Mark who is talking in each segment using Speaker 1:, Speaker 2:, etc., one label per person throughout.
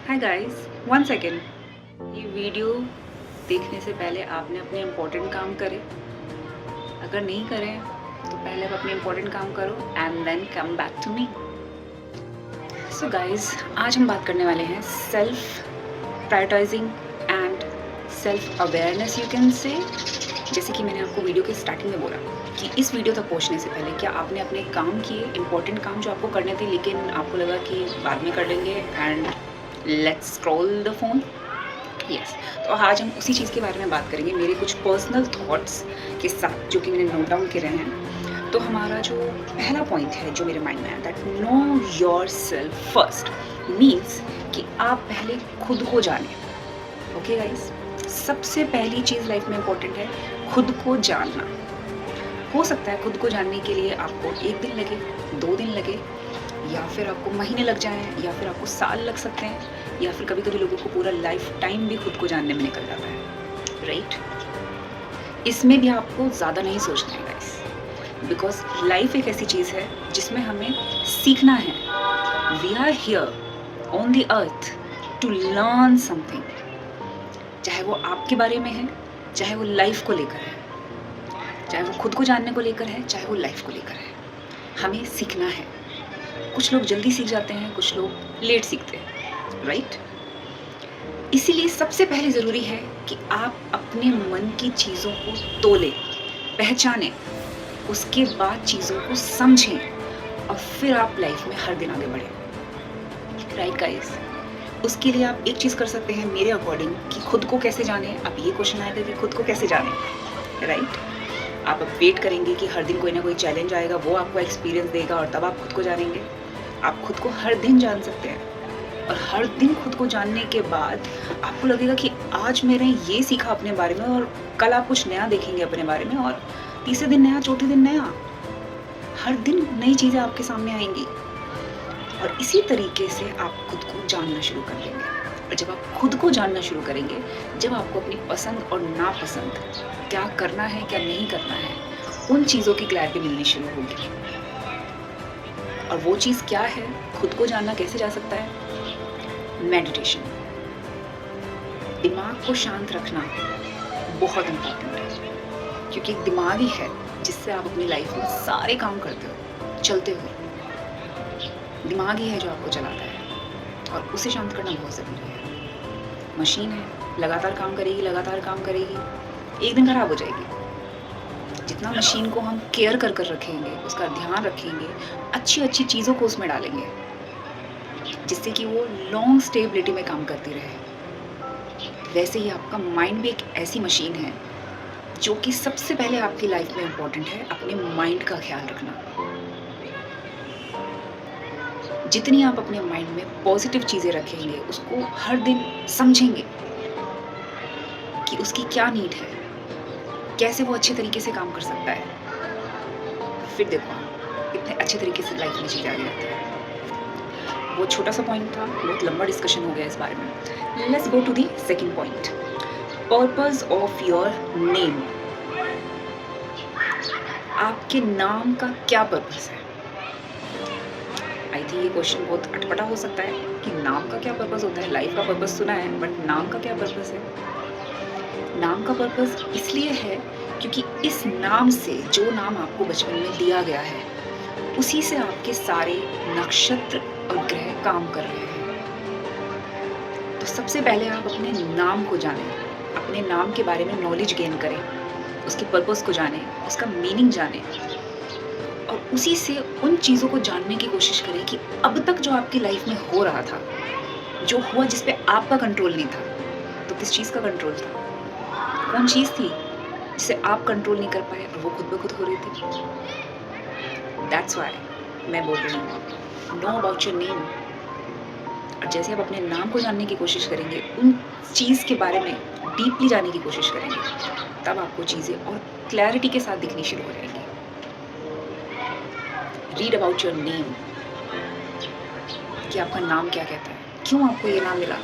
Speaker 1: Hi guys, one second. ये video देखने से पहले आपने अपने इम्पोर्टेंट काम करे। अगर नहीं करें तो पहले आप अपने इम्पोर्टेंट काम करो and then come back to me. So guys, आज हम बात करने वाले हैं self prioritising and self awareness you can say. जैसे कि मैंने आपको वीडियो के स्टार्टिंग में बोला कि इस वीडियो तक पहुंचने से पहले क्या आपने अपने काम किए, इम्पोर्टेंट काम जो आपको करने थे लेकिन आपको लगा कि बाद में कर लेंगे and let's scroll the phone. Yes, तो आज हम उसी चीज़ के बारे में बात करेंगे, मेरे कुछ पर्सनल थॉट्स के साथ जो कि मैंने नोट डाउन करे हैं। तो हमारा जो पहला पॉइंट है जो मेरे माइंड में है, that know your self first means कि आप पहले खुद को जानें। ओके गाइस, सबसे पहली चीज़ लाइफ में इम्पोर्टेंट है खुद को जानना। हो सकता है खुद को जानने के लिए आपको 1 दिन लगे, 2 दिन लगे, या फिर आपको महीने लग जाएं, या फिर आपको साल लग सकते हैं, या फिर कभी कभी लोगों को पूरा लाइफ टाइम भी खुद को जानने में निकल जाता है, राइट। इसमें भी आपको ज़्यादा नहीं सोचना है गाइस, बिकॉज लाइफ एक ऐसी चीज़ है जिसमें हमें सीखना है। We are here on the earth to learn something, चाहे वो आपके बारे में है, चाहे वो लाइफ को लेकर है, चाहे वो खुद को जानने को लेकर है, चाहे वो लाइफ को लेकर है। हमें सीखना है। कुछ लोग जल्दी सीख जाते हैं, कुछ लोग लेट सीखते हैं, राइट। इसीलिए सबसे पहले ज़रूरी है कि आप अपने मन की चीज़ों को तोलें, पहचानें, उसके बाद चीज़ों को समझें और फिर आप लाइफ में हर दिन आगे बढ़ें, राइट गाइस। उसके लिए आप एक चीज़ कर सकते हैं मेरे अकॉर्डिंग कि खुद को कैसे जानें। अब ये क्वेश्चन आएगा कि खुद को कैसे जानें, राइट। आप अब वेट करेंगे कि हर दिन कोई ना कोई चैलेंज आएगा, वो आपको एक्सपीरियंस देगा और तब आप खुद को जानेंगे। आप खुद को हर दिन जान सकते हैं और हर दिन खुद को जानने के बाद आपको लगेगा कि आज मैंने ये सीखा अपने बारे में, और कल आप कुछ नया देखेंगे अपने बारे में, और तीसरे दिन नया, चौथे दिन नया। हर दिन नई चीज़ें आपके सामने आएंगी और इसी तरीके से आप खुद को जानना शुरू कर देंगे। और जब आप खुद को जानना शुरू करेंगे, जब आपको अपनी पसंद और नापसंद, क्या करना है क्या नहीं करना है, उन चीज़ों की क्लैरिटी मिलनी शुरू होगी। और वो चीज़ क्या है, खुद को जानना कैसे जा सकता है? मेडिटेशन। दिमाग को शांत रखना बहुत इम्पोर्टेंट है, क्योंकि एक दिमाग ही है जिससे आप अपनी लाइफ में सारे काम करते हो, चलते हो। दिमाग ही है जो आपको चलाता है और उसे शांत करना बहुत ज़रूरी है। मशीन है, लगातार काम करेगी, लगातार काम करेगी, एक दिन खराब हो जाएगी। जितना मशीन को हम केयर कर कर रखेंगे, उसका ध्यान रखेंगे, अच्छी अच्छी चीज़ों को उसमें डालेंगे जिससे कि वो लॉन्ग स्टेबिलिटी में काम करती रहे, वैसे ही आपका माइंड भी एक ऐसी मशीन है जो कि सबसे पहले आपकी लाइफ में इम्पोर्टेंट है अपने माइंड का ख्याल रखना। जितनी आप अपने माइंड में पॉजिटिव चीज़ें रखेंगे, उसको हर दिन समझेंगे कि उसकी क्या नीड है, कैसे वो अच्छे तरीके से काम कर सकता है, फिर देखो इतने अच्छे तरीके से लाइफ में चीज़ें आगे जाती है। वो छोटा सा पॉइंट था, बहुत लंबा डिस्कशन हो गया इस बारे में। Let's go to the second point, purpose of your name. आपके नाम का क्या पर्पस है? आई थिंक ये क्वेश्चन बहुत अटपटा हो सकता है कि नाम का क्या पर्पस होता है। लाइफ का पर्पस सुना है, बट नाम का क्या पर्पस है? नाम का पर्पस इसलिए है क्योंकि इस नाम से, जो नाम आपको बचपन में दिया गया है, उसी से आपके सारे नक्षत्र और ग्रह काम कर रहे हैं। तो सबसे पहले आप अपने नाम को जानें, अपने नाम के बारे में नॉलेज गेन करें, उसके पर्पस को जानें, उसका मीनिंग जानें, और उसी से उन चीज़ों को जानने की कोशिश करें कि अब तक जो आपकी लाइफ में हो रहा था, जो हुआ जिस पे आपका कंट्रोल नहीं था, तो किस चीज़ का कंट्रोल था? कौन चीज़ थी जिसे आप कंट्रोल नहीं कर पाए और वो खुद ब खुद हो रही थी? दैट्स वाई मैं बोल रही हूँ नो अबाउट योर नेम। और जैसे आप अपने नाम को जानने की कोशिश करेंगे, उन चीज़ के बारे में डीपली जानने की कोशिश करेंगे, तब आपको चीज़ें और क्लैरिटी के साथ दिखनी शुरू हो जाएंगी। रीड अबाउट योर नेम, कि आपका नाम क्या कहता है, क्यों आपको ये नाम मिला,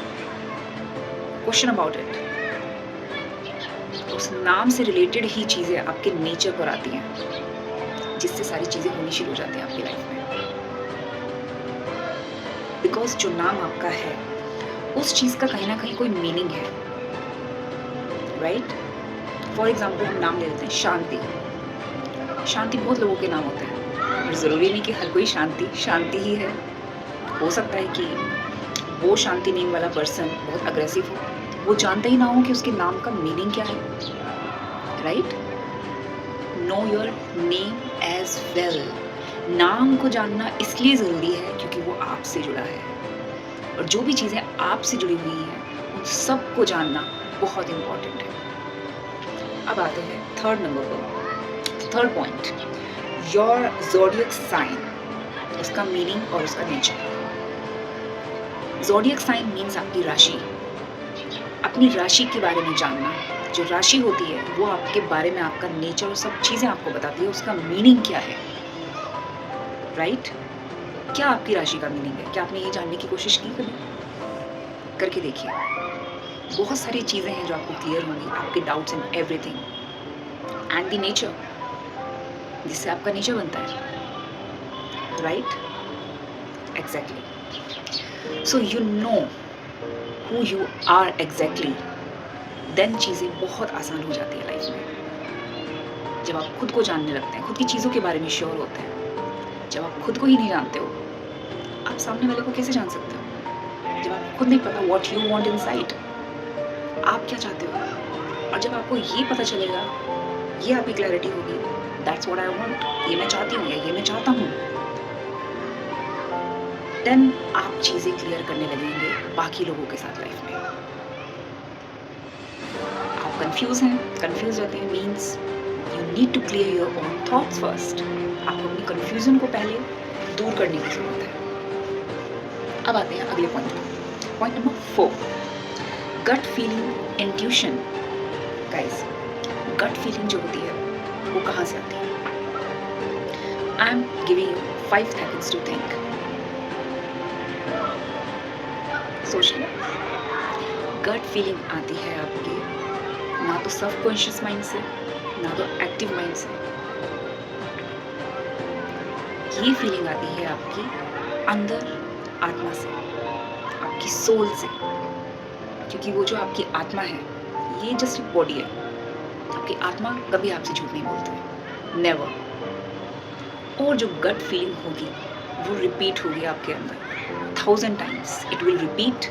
Speaker 1: क्वेश्चन अबाउट इट। उस नाम से रिलेटेड ही चीज़ें आपके नेचर पर आती हैं, जिससे सारी चीज़ें होनी शुरू हो जाती हैं आपकी लाइफ में। बिकॉज जो नाम आपका है उस चीज़ का कहीं ना कहीं कोई मीनिंग है, राइट? फॉर एग्जाम्पल हम नाम ले लेते हैं शांति। शांति बहुत लोगों के नाम होते हैं, और ज़रूरी नहीं कि हर कोई शांति शांति ही है। हो सकता है कि वो शांति नेम वाला पर्सन बहुत अग्रेसिव हो, वो जानता ही ना हो कि उसके नाम का मीनिंग क्या है, right? Know your name as well. नाम को जानना इसलिए ज़रूरी है क्योंकि वो आपसे जुड़ा है, और जो भी चीज़ें आपसे जुड़ी हुई हैं उन सबको जानना बहुत इम्पॉर्टेंट है। अब आते हैं थर्ड नंबर पर, third point, your zodiac sign, उसका मीनिंग और उसका नेचर। ज़ोडिएक साइन मीन्स आपकी राशि, अपनी राशि के बारे में जानना। जो राशि होती है वो आपके बारे में, आपका नेचर और सब चीज़ें आपको बताती है, उसका मीनिंग क्या है, राइट? क्या आपकी राशि का मीनिंग है? क्या आपने ये जानने की कोशिश की कभी? करके देखिए, बहुत सारी चीज़ें हैं जो आपको क्लियर होंगी, आपके doubts and everything. And the nature, जिससे आपका नेचर बनता है, right? Exactly. So you know who you are exactly, then चीज़ें बहुत आसान हो जाती है लाइफ में। जब आप खुद को जानने लगते हैं, खुद की चीज़ों के बारे में श्योर होते हैं। जब आप खुद को ही नहीं जानते हो, आप सामने वाले को कैसे जान सकते हो? जब आपको खुद नहीं पता व्हाट यू वांट इनसाइड, आप क्या चाहते हो, और जब आपको ये पता चलेगा, ये आपकी क्लैरिटी होगी, दैट्स व्हाट आई वांट, ये मैं चाहती हूँ या ये मैं चाहता हूँ, देन आप चीज़ें क्लियर करने लगेंगे बाकी लोगों के साथ लाइफ में। आप कंफ्यूज हैं, कंफ्यूज रहते हैं, means you need to clear your own thoughts first. आपको अपनी कंफ्यूजन को पहले दूर करने की जरूरत है। अब आते हैं अगले पॉइंट पर, point number 4, gut feeling, intuition. Guys, gut feeling जो होती है वो कहाँ से आती है? I am giving you 5 seconds to think. सोचिए, गट फीलिंग आती है आपके ना तो सबकॉन्शियस माइंड से, ना तो एक्टिव माइंड से। ये फीलिंग आती है आपकी अंदर आत्मा से, आपकी सोल से, क्योंकि वो जो आपकी आत्मा है ये जस्ट एक बॉडी है। आपकी आत्मा कभी आपसे झूठ नहीं बोलती, नेवर। और जो गट फीलिंग होगी वो रिपीट होगी आपके अंदर 1000 times. It will repeat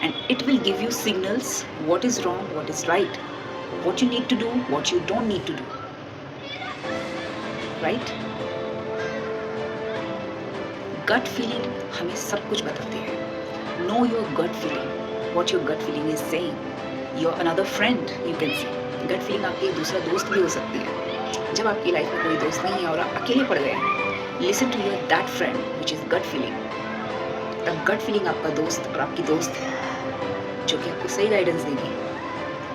Speaker 1: and it will give you signals, what is wrong, what is right, what you need to do, what you don't need to do, right? Gut feeling हमें सब कुछ बताती है। Know your gut feeling, what your gut feeling is saying. Your another friend, you can say. Gut feeling आपकी एक दूसरा दोस्त भी हो सकती है। जब आपकी लाइफ में कोई दोस्त नहीं है और आप अकेले पड़ गए हैं, listen to your that friend which is gut feeling. तब गट फीलिंग आपका दोस्त और आपकी दोस्त है जो कि आपको सही गाइडेंस देगी।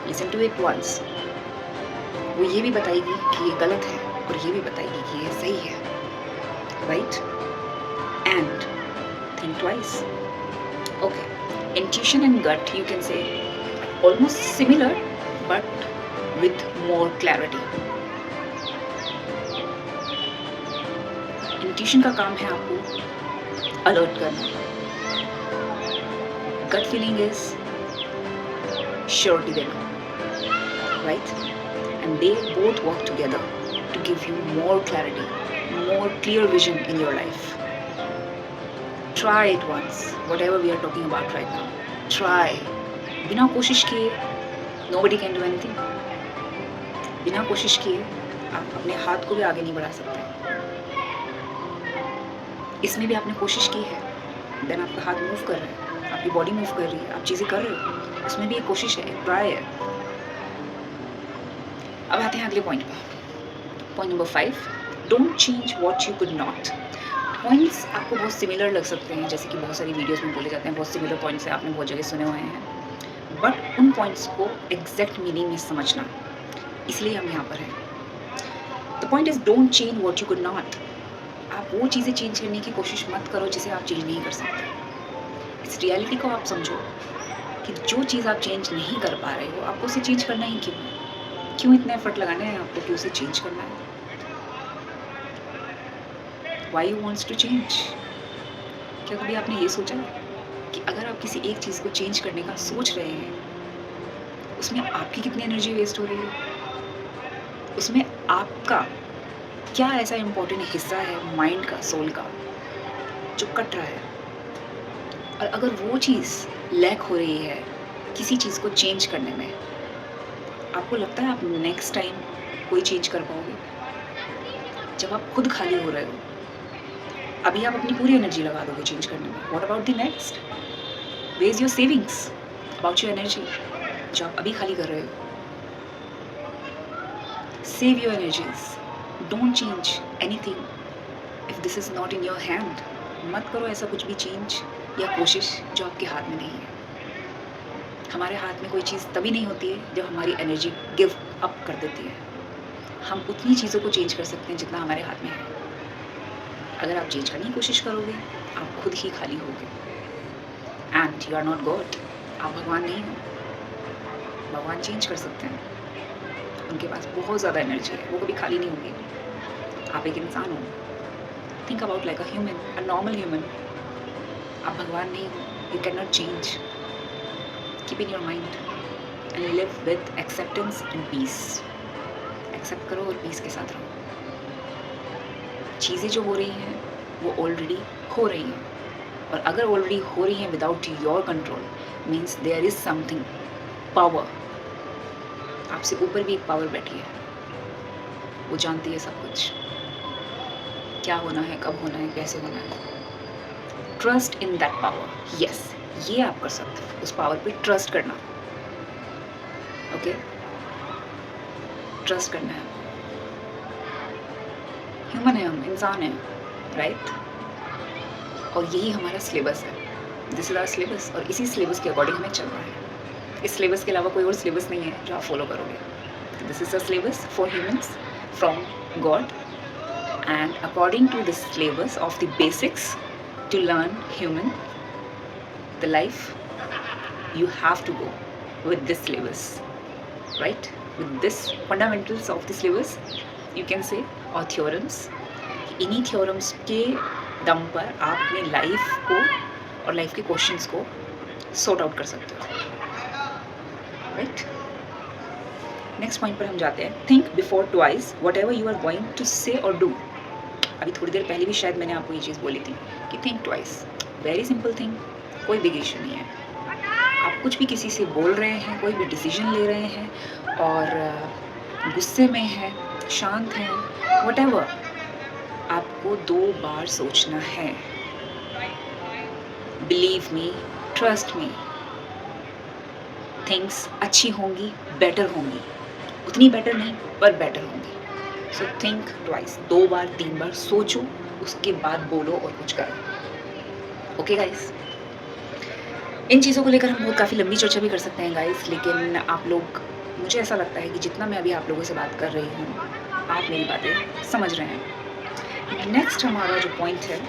Speaker 1: Listen to it once. वो ये भी बताएगी कि ये गलत है और ये भी बताएगी कि ये सही है, right? And think twice. Okay, intuition and gut, you can say, almost similar but with more clarity. Intuition का काम है आपको अलर्ट करना। Gut feeling is surety देना, right? And they both work together to give you more clarity, more clear vision in your life. Try it once, whatever we are talking about right now. Try. बिना कोशिश किए nobody can do anything. बिना कोशिश किए आप अपने हाथ को भी आगे नहीं बढ़ा सकते। इसमें भी आपने कोशिश की है, देन आपका हाथ मूव कर रहा है, आपकी बॉडी मूव कर रही है, आप चीज़ें कर रहे हो, उसमें भी एक कोशिश है, एक ट्राई है। अब आते हैं अगले पॉइंट पर, point number 5, don't change what you could not. Points आपको बहुत सिमिलर लग सकते हैं, जैसे कि बहुत सारी वीडियोस में बोले जाते हैं, बहुत सिमिलर पॉइंट्स हैं, आपने बहुत जगह सुने हुए हैं, बट उन पॉइंट्स को एग्जैक्ट मीनिंग में समझना, इसलिए हम यहाँ पर हैं। The point is don't change what you could not. आप वो चीज़ें चेंज करने की कोशिश मत करो जिसे आप चेंज नहीं कर सकते। इस रियलिटी को आप समझो कि जो चीज़ आप चेंज नहीं कर पा रहे हो, आपको उसे चेंज करना ही क्यों इतने एफर्ट लगाने हैं आपको कि उसे चेंज करना है? Why you wants to change? क्या कभी आपने ये सोचा कि अगर आप किसी एक चीज़ को चेंज करने का सोच रहे हैं, उसमें आपकी कितनी एनर्जी वेस्ट हो रही है, उसमें आपका क्या ऐसा इम्पोर्टेंट हिस्सा है माइंड का, सोल का, जो कट रहा है। और अगर वो चीज़ लैक हो रही है किसी चीज़ को चेंज करने में, आपको लगता है आप नेक्स्ट टाइम कोई चेंज कर पाओगे? जब आप खुद खाली हो रहे हो, अभी आप अपनी पूरी एनर्जी लगा दोगे चेंज करने में, what about the next? Where is your savings about your energy जो आप अभी खाली कर रहे हो? Save your energies, don't change anything if this is not in your hand. मत करो ऐसा कुछ भी चेंज या कोशिश जो आपके हाथ में नहीं है। हमारे हाथ में कोई चीज़ तभी नहीं होती है जब हमारी एनर्जी गिव अप कर देती है। हम उतनी चीज़ों को चेंज कर सकते हैं जितना हमारे हाथ में है। अगर आप चेंज करने की कोशिश करोगे, आप खुद ही खाली होगे। And you are not God, आप भगवान नहीं हो। भगवान चेंज कर सकते हैं, उनके पास बहुत ज़्यादा एनर्जी है, वो कभी खाली नहीं होंगे। आप एक इंसान हो, think about like a human, a normal human. आप भगवान नहीं हो, you can not change. Keep in your mind and live with acceptance and peace. Accept करो और पीस के साथ रहो। चीज़ें जो हो रही हैं वो ऑलरेडी हो रही हैं, और अगर ऑलरेडी हो रही हैं without your control, means there is something power. आपसे ऊपर भी एक पावर बैठी है, वो जानती है सब कुछ, क्या होना है, कब होना है, कैसे होना है। Trust in that power. Yes, ये आप कर सकते हो, उस पावर पे ट्रस्ट करना। ओके, ट्रस्ट करना है। ह्यूमन है, हम इंसान हैं, राइट? और यही हमारा सिलेबस है, दिस इज आवर सिलेबस, और इसी सिलेबस के अकॉर्डिंग हमें चलना है। इस सिलेबस के अलावा कोई और सिलेबस नहीं है जो आप फॉलो करोगे। This is a syllabus for humans from God, and according to this syllabus of the basics to learn human the life, you have to go with this syllabus, right? With this fundamentals of the syllabus, you can say, और theorems. इन्हीं theorems के दम पर आप अपनी life को और life के क्वेश्चंस को सॉर्ट आउट कर सकते हो, राइट? नेक्स्ट पॉइंट पर हम जाते हैं। Think before twice whatever you are going to say और डू। अभी थोड़ी देर पहले भी शायद मैंने आपको ये चीज़ बोली थी कि think twice, very simple thing, कोई बिग इशू नहीं है। आप कुछ भी किसी से बोल रहे हैं, कोई भी डिसीजन ले रहे हैं और गुस्से में हैं, शांत हैं, व्हाटएवर, आपको 2 बार सोचना है। Believe me, trust me, things अच्छी होंगी, बेटर होंगी, उतनी बेटर नहीं पर बेटर होंगी। सो थिंक ट्वाइस, 2 बार 3 बार सोचो, उसके बाद बोलो और कुछ करो। ओके गाइस, इन चीज़ों को लेकर हम बहुत काफ़ी लंबी चर्चा भी कर सकते हैं गाइस, लेकिन आप लोग, मुझे ऐसा लगता है कि जितना मैं अभी आप लोगों से बात कर रही हूँ, आप मेरी बातें समझ रहे हैं। नेक्स्ट हमारा जो पॉइंट है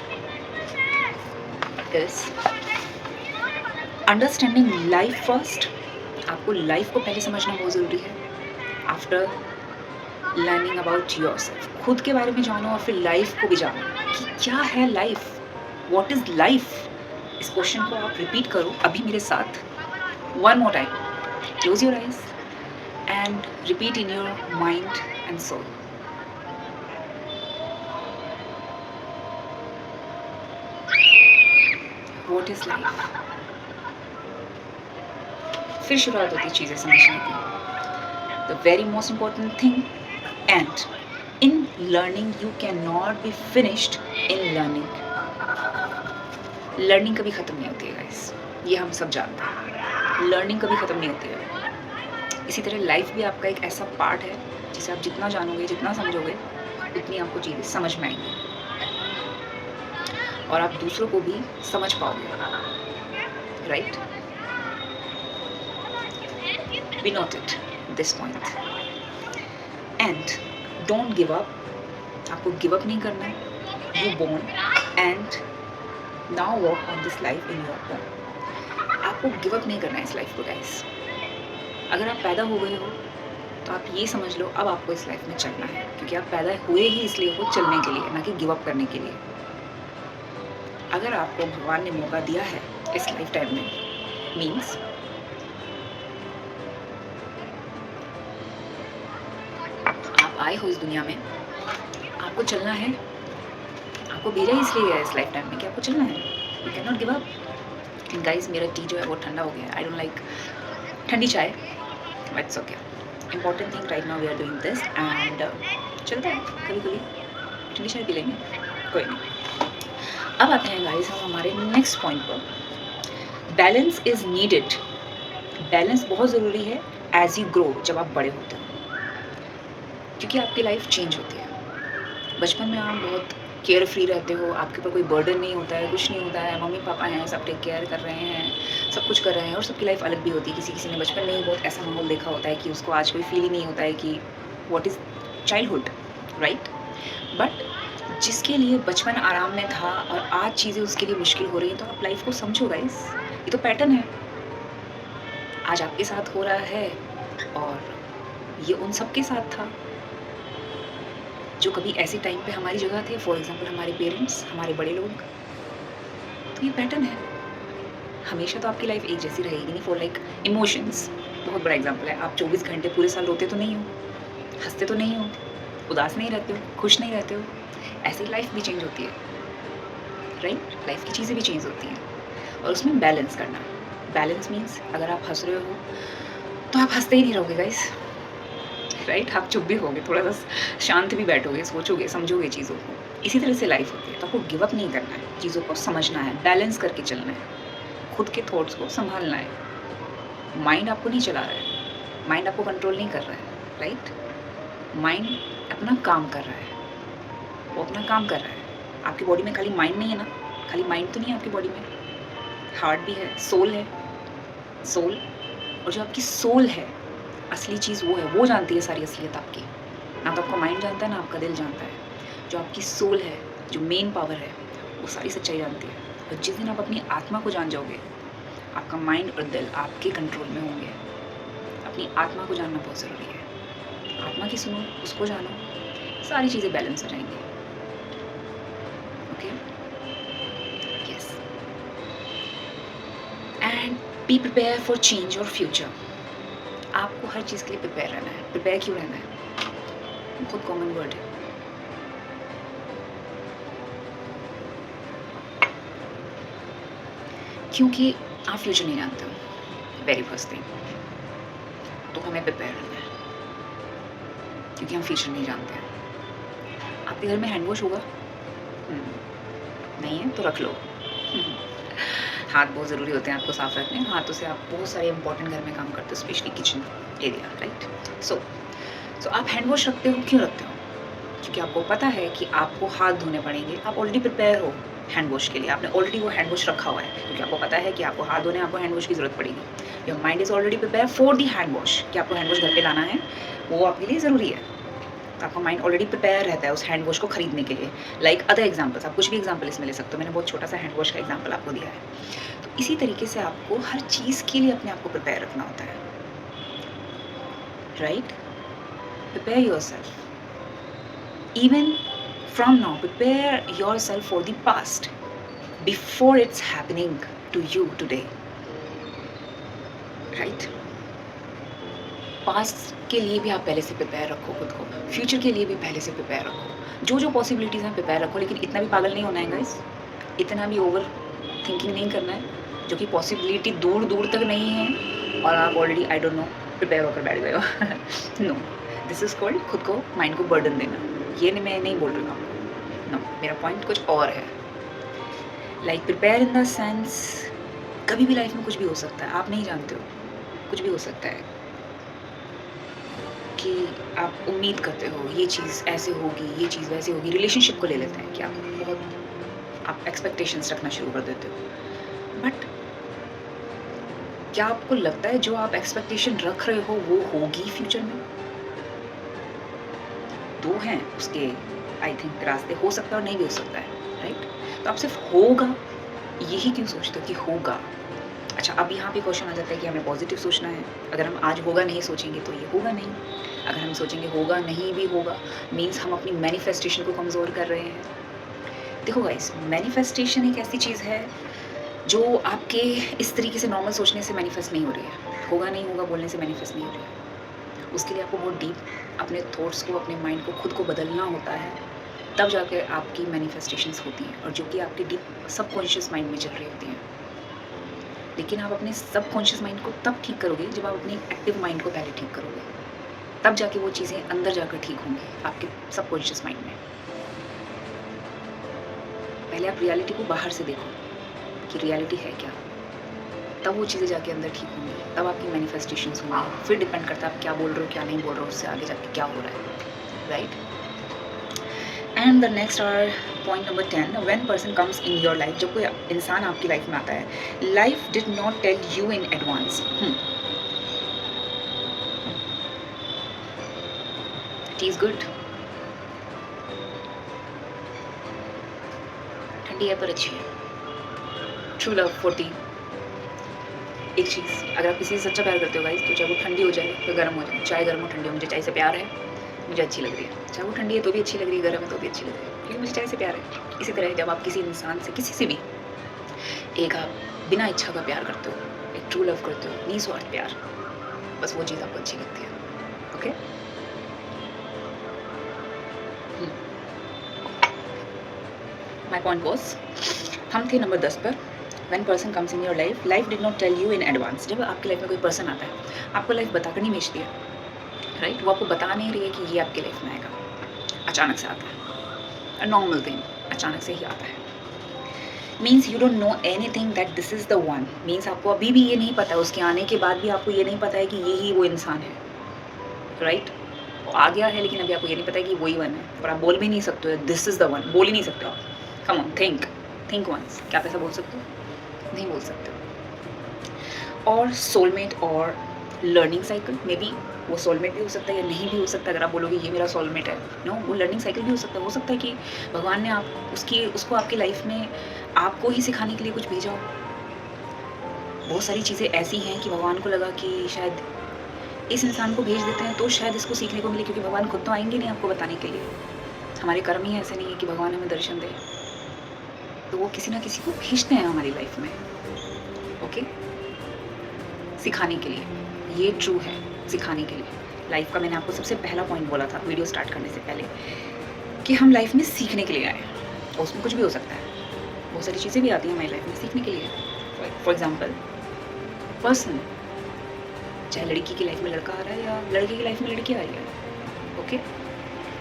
Speaker 1: इज अंडरस्टैंडिंग लाइफ फर्स्ट। आपको लाइफ को पहले समझना बहुत ज़रूरी है। आफ्टर लर्निंग अबाउट योरसेल्फ, खुद के बारे में जानो और फिर लाइफ को भी जानो कि क्या है लाइफ, व्हाट इज लाइफ। इस क्वेश्चन को आप रिपीट करो अभी मेरे साथ, one more time. Close your eyes and repeat in your mind and soul. What is life. फिर शुरुआत होती है चीज़ें समझने की। The very most important thing, and in learning you can not be finished in learning. Learning कभी ख़त्म नहीं होती है गाइस, ये हम सब जानते हैं। लर्निंग कभी ख़त्म नहीं होती है। इसी तरह लाइफ भी आपका एक ऐसा पार्ट है जिसे आप जितना जानोगे, जितना समझोगे, उतनी आपको चीज़ें समझ में आएंगी और आप दूसरों को भी समझ पाओगे, right? We noted this point. And don't give up. आपको गिव अप नहीं करना है. You born and now walk on this life in your own. आपको गिव अप नहीं करना है इस लाइफ को गाइस. अगर आप पैदा हो गए हो तो आप ये समझ लो अब आपको इस लाइफ में चलना है, क्योंकि आप पैदा हुए ही इसलिए हो, चलने के लिए, ना कि गिव अप करने के लिए. अगर आपको भगवान ने मौका दिया है इस लाइफ टाइम में मीन्स आप आए हो इस दुनिया में, आपको चलना है, आपको भेजा इसलिए है इस लाइफ टाइम में कि आपको चलना है। You can not give up. And guys, मेरा टी जो है वो ठंडा हो गया है। आई डोंट लाइक ठंडी चाय, it's okay. Important thing right now we are doing this and चलता है, कभी कभी ठंडी चाय पी लेंगे, कोई नहीं। अब आते हैं गाइस हम हमारे नेक्स्ट पॉइंट पर। Balance is needed. बैलेंस बहुत ज़रूरी है एज यू ग्रो, जब आप बड़े होते हो, क्योंकि आपकी लाइफ चेंज होती है। बचपन में आप बहुत केयर फ्री रहते हो, आपके ऊपर कोई बर्डन नहीं होता है, कुछ नहीं होता है, मम्मी पापा हैं, सब टेक केयर कर रहे हैं, सब कुछ कर रहे हैं, और सबकी लाइफ अलग भी होती है। किसी किसी ने बचपन में ही बहुत ऐसा माहौल देखा होता है कि उसको आज कोई फील ही नहीं होता है कि what is childhood, right. But जिसके लिए बचपन आराम में था और आज चीज़ें उसके लिए मुश्किल हो रही हैं, तो आप लाइफ को समझो गाइस, ये तो पैटर्न है, आज आपके साथ हो रहा है और ये उन सबके साथ था जो कभी ऐसे टाइम पे हमारी जगह थे। फॉर एग्जांपल हमारे पेरेंट्स, हमारे बड़े लोग। तो ये पैटर्न है, हमेशा तो आपकी लाइफ एक जैसी रहेगी नहीं। फॉर लाइक इमोशंस, बहुत बड़ा एग्जांपल है। आप 24 घंटे पूरे साल रोते तो नहीं हो, हंसते तो नहीं हो, उदास नहीं रहते हो, खुश नहीं रहते हो। ऐसी लाइफ भी चेंज होती है, राइट। लाइफ की चीज़ें भी चेंज होती हैं और उसमें बैलेंस करना। बैलेंस मीन्स अगर आप हंस रहे हो तो आप हंसते ही नहीं रहोगे गाइस, राइट। आप चुप भी होगे, थोड़ा सा शांत भी बैठोगे, सोचोगे, समझोगे चीज़ों को। इसी तरह से लाइफ होती है। तो आपको गिव अप नहीं करना है, चीज़ों को समझना है, बैलेंस करके चलना है, खुद के थॉट्स को संभालना है। माइंड आपको नहीं चला रहा है, माइंड आपको कंट्रोल नहीं कर रहा है, राइट। माइंड अपना काम कर रहा है, वो अपना काम कर रहा है। आपकी बॉडी में खाली माइंड नहीं है ना, खाली माइंड तो नहीं है आपकी बॉडी में, हार्ट भी है, सोल है, सोल। और जो आपकी सोल है, असली चीज़ वो है, वो जानती है सारी असलियत आपकी। ना तो आपका माइंड जानता है, ना आपका दिल जानता है। जो आपकी सोल है, जो मेन पावर है, वो सारी सच्चाई जानती है। और जिस दिन आप अपनी आत्मा को जान जाओगे, आपका माइंड और दिल आपके कंट्रोल में होंगे। अपनी आत्मा को जानना बहुत ज़रूरी है। आत्मा की सुनो, उसको जानो, सारी चीज़ें बैलेंस हो जाएंगी। Okay, yes. And be prepare for change और फ्यूचर। आपको हर चीज़ के लिए प्रिपेयर रहना है। प्रिपेयर क्यों रहना है? बहुत कॉमन वर्ड है। क्योंकि आप फ्यूचर नहीं जानते हो, वेरी फर्स्ट थिंग। तो हमें प्रिपेयर रहना है, क्योंकि हम फ्यूचर नहीं जानते हैं। आपके घर में हैंड वॉश होगा? नहीं है तो रख लो। हाथ बहुत ज़रूरी होते हैं आपको साफ रखने। हाथों से आप बहुत सारे इंपॉर्टेंट घर में काम करते हो, स्पेशली किचन एरिया, राइट। सो आप हैंड वॉश रखते हो, क्यों रखते हो? क्योंकि आपको पता है कि आपको हाथ धोने पड़ेंगे। आप ऑलरेडी प्रिपेयर हो हैंड वॉश के लिए, आपने ऑलरेडी वो हैंड वॉश रखा हुआ है, क्योंकि आपको पता है कि आपको हाथ धोने आपको हैंड वॉश की ज़रूरत पड़ेगी। Your mind is already prepare for the hand wash, कि आपको हैंड वॉश घर पे लाना है, वो आपके लिए ज़रूरी है। तो आपका माइंड ऑलरेडी प्रिपेयर रहता है उस हैंड वॉश को खरीदने के लिए। लाइक अदर एग्जाम्पल्स, आप कुछ भी एग्जाम्पल इसमें ले सकते हो। मैंने बहुत छोटा सा हैंड वॉश का एग्जाम्पल आपको दिया है। तो इसी तरीके से आपको हर चीज़ के लिए अपने आप को प्रिपेयर रखना होता है, right. Prepare your self, even from now. Prepare yourself for the past before it's happening to you today, right? Past के लिए भी आप पहले से प्रिपेयर रखो खुद को, फ्यूचर के लिए भी पहले से प्रिपेयर रखो। जो जो पॉसिबिलिटीज़ हैं प्रिपेयर रखो, लेकिन इतना भी पागल नहीं होना है गाइस, इतना भी ओवर थिंकिंग नहीं करना है जो कि पॉसिबिलिटी दूर दूर तक नहीं है और आप already I don't know prepare होकर बैठ गए हो। नो, दिस इज़ कॉल्ड खुद को, माइंड को बर्डन देना। ये मैं नहीं बोल रही हूँ आपको, नो, मेरा पॉइंट कुछ और है। Like prepare in the sense, कभी भी लाइफ में कुछ भी हो सकता है, आप नहीं जानते हो, कुछ भी हो सकता है। कि आप उम्मीद करते हो ये चीज़ ऐसे होगी, ये चीज़ वैसे होगी। रिलेशनशिप को ले लेते हैं कि आप एक्सपेक्टेशंस रखना शुरू कर देते हो। बट क्या आपको लगता है जो आप एक्सपेक्टेशन रख रहे हो वो होगी फ्यूचर में? दो हैं उसके आई थिंक रास्ते, हो सकता है और नहीं भी हो सकता है, राइट। तो आप सिर्फ होगा यही क्यों सोचते हो कि होगा? अच्छा, अब यहाँ पे क्वेश्चन आ जाता है कि हमें पॉजिटिव सोचना है। अगर हम आज होगा नहीं सोचेंगे तो ये होगा नहीं। अगर हम सोचेंगे होगा नहीं भी होगा, मीन्स हम अपनी मैनिफेस्टेशन को कमज़ोर कर रहे हैं। देखो गाइस, मैनिफेस्टेशन एक ऐसी चीज़ है जो आपके इस तरीके से नॉर्मल सोचने से मैनिफेस्ट नहीं हो रही है, होगा नहीं होगा बोलने से मैनिफेस्ट नहीं हो रही है। उसके लिए आपको बहुत डीप अपने थॉट्स को, अपने माइंड को, खुद को बदलना होता है, तब जाके आपकी मैनिफेस्टेशंस होती हैं, और जो कि आपके डीप सबकॉन्शियस माइंड में चल रही होती हैं। लेकिन आप अपने सबकॉन्शियस माइंड को तब ठीक करोगे जब आप अपने एक्टिव माइंड को पहले ठीक करोगे, तब जाके वो चीज़ें अंदर जाकर ठीक होंगी आपके सबकॉन्शियस माइंड में। पहले आप रियलिटी को बाहर से देखो कि रियलिटी है क्या, तब वो चीज़ें जाके अंदर ठीक होंगी, तब आपकी मैनिफेस्टेशंस होंगी। फिर डिपेंड करता है आप क्या बोल रहे हो, क्या नहीं बोल रहे हो, उससे आगे जाके क्या हो रहा है, right. And the next are point number 10, when person comes in your life, जब कोई इंसान आपकी लाइफ में आता है, life did not tell you in advance. It is good, ठंडी है पर अच्छी है। True love 40। एक चीज़, अगर आप किसी से सच्चा प्यार करते हो गाइस, तो चाहे वो ठंडी हो जाए या गर्म हो जाए, चाहे गर्म हो ठंडी हो, मुझे चाय से प्यार है, मुझे अच्छी लग रही है, चाहे वो ठंडी है तो भी अच्छी लग रही है, गर्म है तो भी अच्छी लग रही है, क्योंकि मुझे चाय से प्यार है। इसी तरह जब आप किसी इंसान से, किसी से भी एक आप बिना इच्छा का प्यार करते हो, एक ट्रू लव करते हो, निस्वार्थ प्यार, बस वो चीज़ आपको अच्छी लगती है। ओके, माई पॉइंट वॉज, हम थे नंबर 10 पर। When person comes in your life, life did not tell you in advance। जब आपकी लाइफ में कोई पर्सन आता है, आपको लाइफ बताकर नहीं भेजती है, राइट। वो आपको बता नहीं रही है कि ये आपकी लाइफ में आएगा, अचानक से आता है, नॉर्मल थिंग, अचानक से ही आता है। Means you don't know anything that this is the one. Means आपको अभी भी ये नहीं पता है, उसके आने के बाद भी आपको ये नहीं पता है कि ये ही वो इंसान है, राइट। वो आ गया है लेकिन अभी आपको ये नहीं पता है कि वही वन है, और आप बोल भी नहीं सकते हो दिस इज़ द वन, बोल ही नहीं सकते हो आप। Come on, think once. क्या आप ऐसा बोल सकते हो? नहीं बोल सकते। और सोलमेट और लर्निंग साइकिल, मे बी वो सोलमेट भी हो सकता है या नहीं भी हो सकता। अगर आप बोलोगे ये मेरा सोलमेट है, नो, वो लर्निंग साइकिल भी हो सकता है कि भगवान ने उसको आपकी लाइफ में आपको ही सिखाने के लिए कुछ भेजा हो। बहुत सारी चीज़ें ऐसी हैं कि भगवान को लगा कि शायद इस इंसान को भेज देते हैं तो शायद इसको सीखने को मिले, क्योंकि भगवान खुद तो आएंगे नहीं आपको बताने के लिए। हमारे कर्म ही ऐसे नहीं है कि भगवान हमें दर्शन दे, तो वो किसी ना किसी को भेजते हैं हमारी लाइफ में, ओके, सिखाने के लिए। ये ट्रू है, सिखाने के लिए। लाइफ का मैंने आपको सबसे पहला पॉइंट बोला था वीडियो स्टार्ट करने से पहले, कि हम लाइफ में सीखने के लिए आए हैं, और उसमें कुछ भी हो सकता है। बहुत सारी चीज़ें भी आती हैं हमारी लाइफ में सीखने के लिए। फॉर एग्जाम्पल, पर्सन, चाहे लड़की की लाइफ में लड़का आ रहा है या लड़के की लाइफ में लड़की आ रही है, ओके,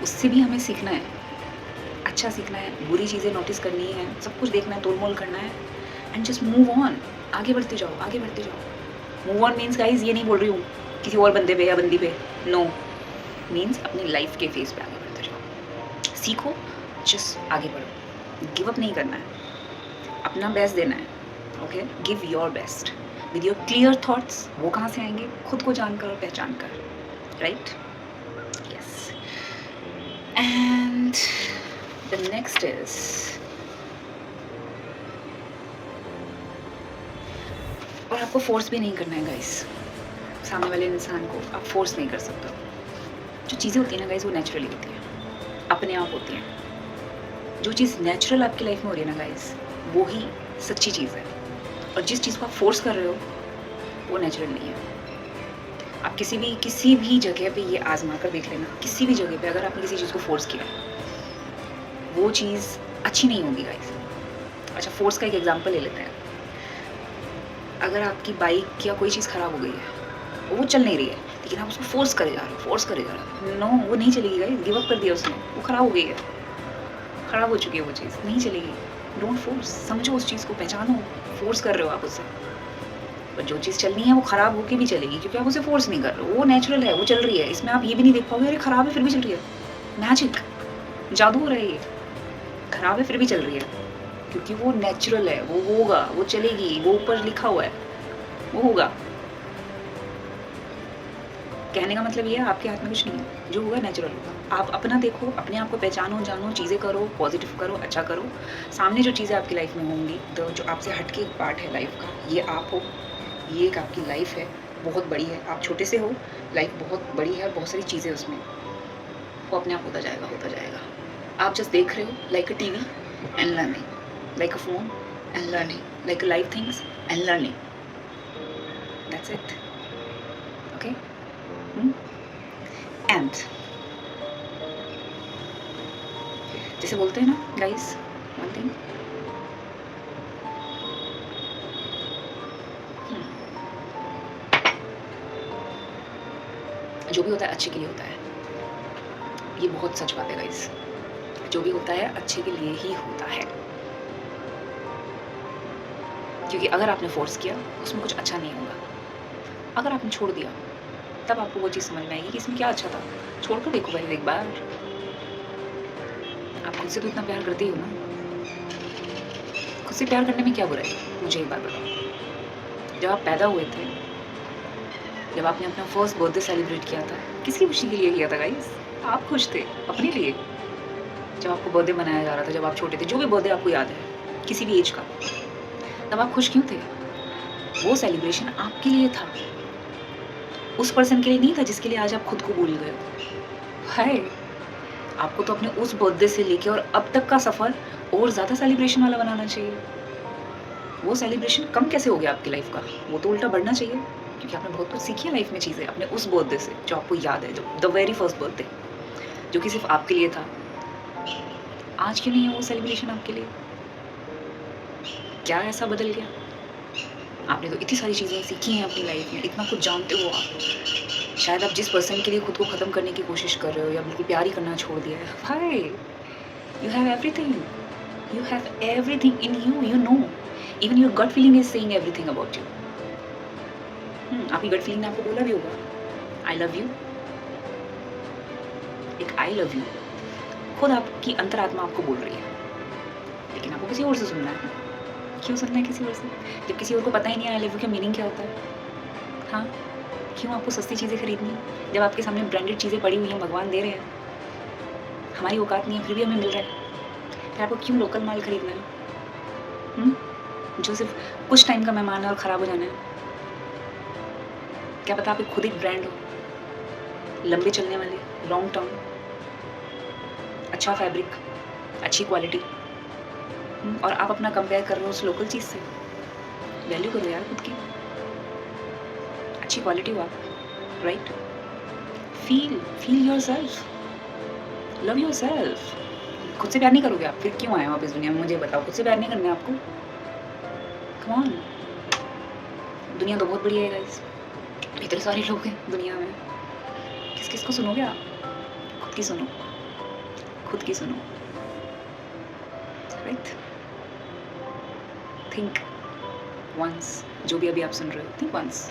Speaker 1: उससे भी हमें सीखना है, अच्छा सीखना है, बुरी चीज़ें नोटिस करनी है, सब कुछ देखना है, तोल-मोल करना है, एंड जस्ट मूव ऑन। आगे बढ़ते जाओ, आगे बढ़ते जाओ। मूव ऑन मीन्स गाइज ये नहीं बोल रही हूँ किसी और बंदे पे या बंदी पे, नो, मीन्स अपनी लाइफ के फेस पे आगे बढ़ते जाओ, सीखो, जस्ट आगे बढ़ो, गिव अप नहीं करना है, अपना बेस्ट देना है, okay, give your best with your clear thoughts. वो कहाँ से आएंगे? खुद को जानकर और पहचान कर, right, yes. And the next is, और आपको फोर्स भी नहीं करना है गाइस, सामने वाले इंसान को आप फोर्स नहीं कर सकते। जो चीज़ें होती हैं ना गाइस, वो नेचुरली होती हैं, अपने आप होती हैं। जो चीज़ नेचुरल आपकी लाइफ में हो रही है ना गाइस, वो ही सच्ची चीज़ है, और जिस चीज़ को आप फोर्स कर रहे हो वो नेचुरल नहीं है। आप किसी भी जगह पे ये आजमा कर देख लेना, किसी भी जगह पे अगर आपने किसी चीज़ को फोर्स किया, वो चीज़ अच्छी नहीं होगी गाइस। अच्छा, फोर्स का एक एग्जांपल ले लेते हैं। अगर आपकी बाइक या कोई चीज़ ख़राब हो गई है, वो चल नहीं रही है, लेकिन आप उसको फोर्स करे जा रहे हो, नो, वो नहीं चलेगी गाइस, गिव अप कर दिया उसने, वो ख़राब हो गई है, ख़राब हो चुकी है वो चीज़, नहीं चलेगी। डोंट फोर्स, समझो उस चीज़ को, पहचानो, फोर्स कर रहे हो आप उससे। पर जो चीज़ चलनी है वो ख़राब होके भी चलेगी, क्योंकि आप उसे फोर्स नहीं कर रहे हो, वो नेचुरल है, वो चल रही है। इसमें आप ये भी नहीं देख पाओगे अरे ख़राब है फिर भी चल रही है, मैजिक, जादू हो रहा है ये, ख़राब है फिर भी चल रही है, क्योंकि वो नेचुरल है, वो होगा, वो चलेगी, वो ऊपर लिखा हुआ है, वो होगा। कहने का मतलब ये है, आपके हाथ में कुछ नहीं है, जो होगा नेचुरल होगा। आप अपना देखो, अपने आप को पहचानो, जानो, चीज़ें करो, पॉजिटिव करो, अच्छा करो। सामने जो चीज़ें आपकी लाइफ में होंगी, तो जो आपसे हट के पार्ट है लाइफ का, ये आप हो, ये एक आपकी लाइफ है, बहुत बड़ी है। आप छोटे से हो, लाइफ बहुत बड़ी है और बहुत सारी चीज़ें उसमें, वो अपने आप होता जाएगा। आप जस्ट देख रहे हो, like a TV and learning, like a phone and learning. like life things and learning. That's it. Okay? And जैसे बोलते हैं ना guys, one thing, जो भी होता है अच्छे के लिए होता है। ये बहुत सच बात है गाइस। जो भी होता है अच्छे के लिए ही होता है, क्योंकि अगर आपने फोर्स किया उसमें कुछ अच्छा नहीं होगा। अगर आपने छोड़ दिया तब आपको वो चीज़ समझ में आएगी कि इसमें क्या अच्छा था। छोड़ कर देखो भाई एक बार। आप खुद से तो इतना प्यार करते ही हो ना, खुद से प्यार करने में क्या बुराई? मुझे एक बात बताओ, जब आप पैदा हुए थे, जब आपने अपना फर्स्ट बर्थडे सेलिब्रेट किया था, किसकी खुशी के लिए किया था गाइस? आप खुश थे अपने लिए। जब आपको बर्थडे मनाया जा रहा था, जब आप छोटे थे, जो भी बर्थडे आपको याद है किसी भी एज का, तब आप खुश क्यों थे? वो सेलिब्रेशन आपके लिए था, उस पर्सन के लिए नहीं था जिसके लिए आज आप खुद को भूल गए। हाय, आपको तो अपने उस बर्थडे से लेके और अब तक का सफ़र और ज़्यादा सेलिब्रेशन वाला बनाना चाहिए। वो सेलिब्रेशन कम कैसे हो गया आपकी लाइफ का? वो तो उल्टा बढ़ना चाहिए, क्योंकि आपने बहुत कुछ सीखी है लाइफ में चीज़ें अपने उस बर्थडे से, जो आपको याद है, जो द वेरी फर्स्ट बर्थडे, जो कि सिर्फ आपके लिए था। आज क्यों नहीं है वो सेलिब्रेशन आपके लिए? क्या ऐसा बदल गया? आपने तो इतनी सारी चीज़ें सीखी हैं अपनी लाइफ में, इतना कुछ जानते हो आप। शायद आप जिस पर्सन के लिए खुद को ख़त्म करने की कोशिश कर रहे हो या बिल्कुल प्यार ही करना छोड़ दिया है, hi, you have everything, you have everything in you, you know, even your gut feeling is saying everything about you. आपकी गट फीलिंग ने आपको बोला भी होगा आई लव यू। एक आई लव यू खुद आपकी अंतरात्मा आपको बोल रही है, लेकिन आपको किसी और से सुनना है। क्यों सुनना है किसी और से, जब किसी और को पता ही नहीं है आई लव यू का मीनिंग क्या होता है? हाँ, क्यों आपको सस्ती चीज़ें खरीदनी है जब आपके सामने ब्रांडेड चीज़ें पड़ी हुई हैं, भगवान दे रहे हैं। हमारी औकात नहीं है फिर भी हमें मिल रहा है, फिर आपको क्यों लोकल माल खरीदना है जो सिर्फ कुछ टाइम का मेहमान है और ख़राब हो जाना है? क्या पता आप खुद एक ब्रांड हो, लंबे चलने वाले, लॉन्ग टर्म, अच्छा फैब्रिक, अच्छी क्वालिटी, और आप अपना कंपेयर कर रहे हो उस लोकल चीज़ से। वैल्यू करो यार खुद की, अच्छी क्वालिटी हो आप, right? Feel your self, love your self. खुद से प्यार नहीं करोगे आप, फिर क्यों आए हो आप इस दुनिया में? मुझे बताओ, खुद से प्यार नहीं करना है आपको? कम ऑन, दुनिया तो बहुत बड़ी है गाइस, इतने सारे लोग हैं दुनिया में, किस किस को सुनोगे आप? खुद की सुनो, खुद की सुनो, राइट? थिंक वंस, जो भी अभी आप सुन रहे हो, थिंक वंस।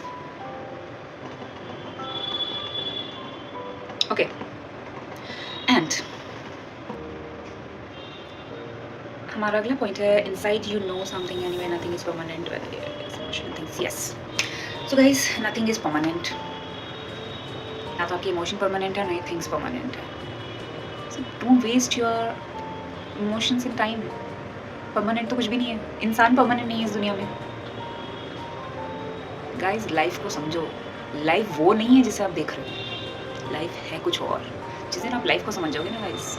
Speaker 1: ओके, एंड हमारा अगला पॉइंट है inside you know something anyway nothing is permanent emotional things. Yes, so guys, nothing is permanent. ना तो आपकी इमोशन परमानेंट है, ना ही थिंग्स परमानेंट है। So don't waste your emotions in time. Permanent तो कुछ भी नहीं है, इंसान परमानेंट नहीं है इस दुनिया में। गाइस, लाइफ को समझो, लाइफ वो नहीं है जिसे आप देख रहे हो, लाइफ है कुछ और। जिस दिन आप लाइफ को समझ जाओगे ना गाइस,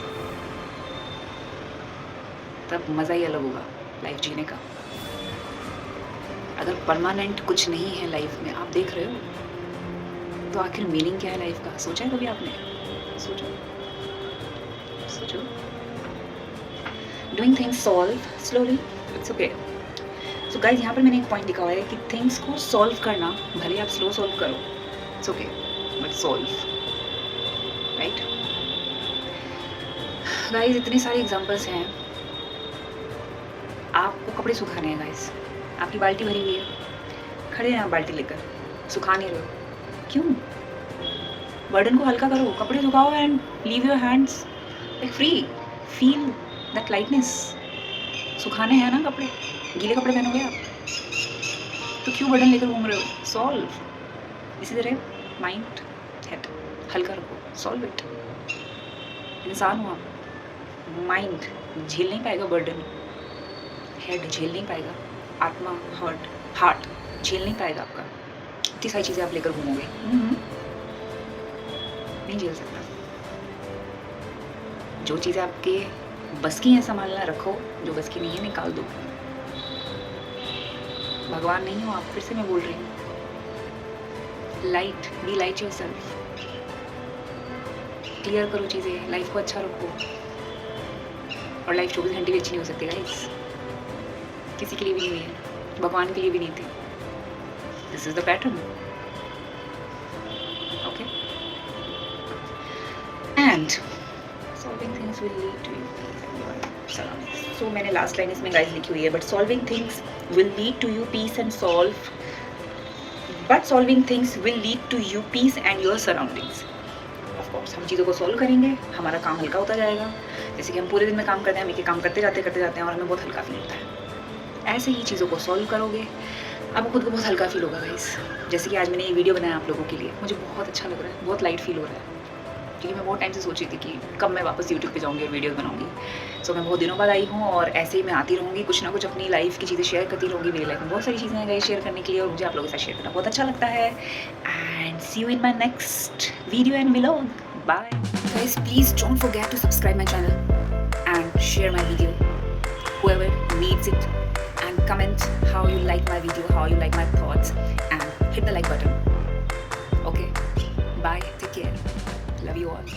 Speaker 1: तब मज़ा ही अलग होगा लाइफ जीने का। अगर परमानेंट कुछ नहीं है लाइफ में, आप देख रहे हो, तो आखिर मीनिंग क्या है लाइफ का? सोचा है कभी आपने? सोचो, सोचो। Doing things solve slowly, it's okay. So guys, यहाँ पर मैंने एक पॉइंट लिखा हुआ है कि थिंग्स को सॉल्व करना, भले आप स्लो सॉल्व करो, it's okay, but solve, right? Guys, इतने सारे एग्जांपल्स हैं। आपको कपड़े सुखाने हैं गाइज, आपकी बाल्टी भरी हुई है, खड़े हैं आप बाल्टी लेकर, सुखा नहीं रहे हो, क्यों? बर्डन को हल्का करो, कपड़े सुखाओ and leave your hands like free, feel that lightness. सुखाने हैं ना कपड़े, गीले कपड़े पहनोगे आप, तो क्यों बर्डन लेकर घूम रहे हो? सॉल्व। इसी तरह माइंड, हेड हल्का रखो, सॉल्व इट। इंसान हो आप, माइंड झेल नहीं पाएगा बर्डन, हेड झेल नहीं पाएगा, आत्मा, हार्ट झेल नहीं पाएगा आपका। इतनी सारी चीज़ें आप लेकर घूमोगे, नहीं झेल सकता। जो चीज़ें आपके बस की हैं संभालना, रखो, जो बस की नहीं है निकाल दो। भगवान नहीं हो आप, फिर से मैं बोल रही हूँ। Light, be light yourself, clear करो चीज़ें, लाइफ को अच्छा रखो। और लाइफ 24 घंटे भी अच्छी नहीं हो सकती गाइस, किसी के लिए भी नहीं हुई है, भगवान के लिए भी नहीं थी। This is the pattern, okay. And solving things will lead to you surroundings. So मैंने लास्ट लाइन इसमें गाइस लिखी हुई है, but solving things will lead to you peace and solve, but solving things will lead to you peace and your surroundings. Of course हम चीज़ों को solve करेंगे, हमारा काम हल्का होता जाएगा। जैसे कि हम पूरे दिन में काम करते हैं, हम एक काम करते जाते हैं और हमें बहुत हल्का फील होता है। ऐसे ही चीज़ों को सॉल्व करोगे, आपको खुद को बहुत हल्का फील होगा गाइस। जैसे कि आज मैंने ये वीडियो बनाया आप लोगों के लिए, मुझे बहुत अच्छा लग रहा है, बहुत लाइट फील हो रहा है, क्योंकि मैं बहुत टाइम से सोच रही थी कि कब मैं वापस यूट्यूब पे जाऊँगी और वीडियोस बनाऊँगी। सो मैं बहुत दिनों बाद आई हूँ और ऐसे ही मैं आती रहूँगी, कुछ ना कुछ अपनी लाइफ की चीज़ें शेयर करती रहूँगी। मेरी लाइफ में बहुत सारी चीज़ें हैं गाइस शेयर करने के लिए, और मुझे आप लोगों के साथ शेयर करना बहुत अच्छा लगता है। And see you in my next video and vlog. Bye guys, please don't forget to subscribe my channel and share my video, whoever needs it, and comment how you like my video, how you like my thoughts, and hit the like button. Okay, bye, take care, love you all.